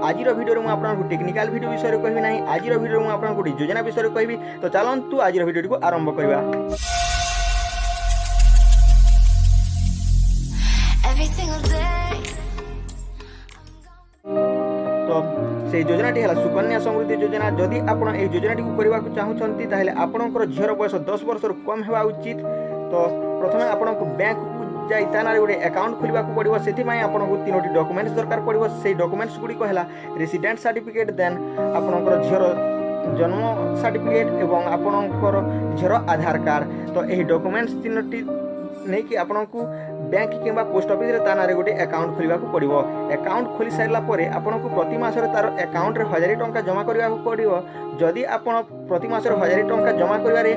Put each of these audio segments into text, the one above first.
आज भिडियो में आपको टेक्निकल वीडियो विषय कहबी ना आज भिडियो में आपको गोटे योजना विषय कहबी। तो चलतु आज भिडियो को आरंभ करवा। तो से योजनाटी है सुकन्या समृद्धि योजना। जदि आप योजनाटी करने को चाहूँगी ताहले आपणकर झीर बयस 10 वर्ष कम होगा उचित। तो प्रथम आपको बैंक को जाई ताना गोटे अकाउंट खोलवा पड़ो। से आपको 3टी डॉक्यूमेंट्स दरकार पड़ो। से डॉक्यूमेंट्स गुड़िक है रेसिडेंट सर्टिफिकेट, देन आपणकर झीर जन्म सर्टिफिकेट एवं आपणकर झीर आधार कार्ड। तो यही डॉक्यूमेंट्स 3टी नहीं कि आपको बैंक किंबा पोस्ट ऑफिस ता ना गोटे अकाउंट खोलवा पड़ो। अकाउंट खोली सारा पर आपको प्रति मासरे तार अकाउंट रे 1000 टंका जमा करने पड़ो। जदि आप प्रति मासरे 1000 टंका जमा करिवारे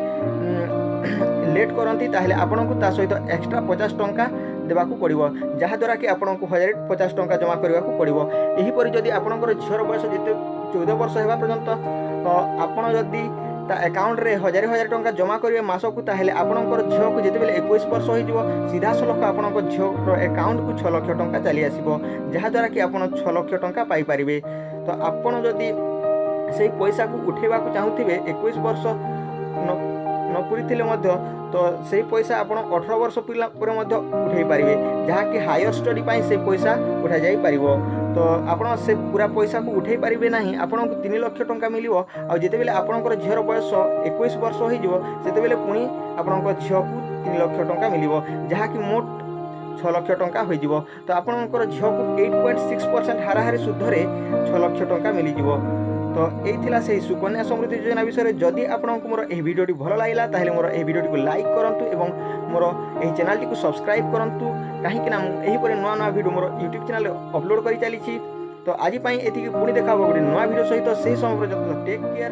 लेट करती ताहले आपको ता सहित एक्स्ट्रा 50 टंका देवाक पड़ो, जहाँद्वारा कि आपको 1050 टंका जमा करने पड़ो। यहीपरि जदि आपंकर झीर बयस जिते 14 वर्ष होगा पर्यंत आपड़ जदि ता अकाउंट रे 1000 टंका जमा करेंगे मासकू ताहले आपणकर झील को जिते 21 वर्ष हो सीधा सलख आपंकर झील अकाउंट को 6 लाख टंका चली आसो, जहाँद्वारा कि आप 6 लाख टंका पाइपर। तो आपड़ जदि से पैसा को उठेबा चाहूथे 21 वर्ष न पूरी तो से पैसा आप 18 वर्ष पर उठे पारे, जहाँकि हायर स्टडी से पैसा उठा जाई पारिबो। तो आप से पूरा पैसा को उठे पारे ना, आपको 3 लाख टंका मिल। आते आपंकर झीर बयस 21 वर्ष होते पुणी आपंकर झील को 3 लाख टंका मिल, जहाँकि मोट 6 लाख टंका हो। तो आपंकर झील को 8.6% हाराहारी सुधरे 6 लाख टंका मिल। तो यही से सुकन्या समृद्धि योजना विषय में। जदि आपको मोर यह वीडियोटी भल लगा ताहले मोर यह वीडियोटी को लाइक करूँ एवं मोर यह चैनल को सब्सक्राइब करूँ, कहीं यहीपर नुआ नुआ वीडियो मोर यूट्यूब चैनल अपलोड कर चली। तो आज ये पुणी देखा गोटे नुआ वीडियो सहित से समय पर्यंत टेक केयर।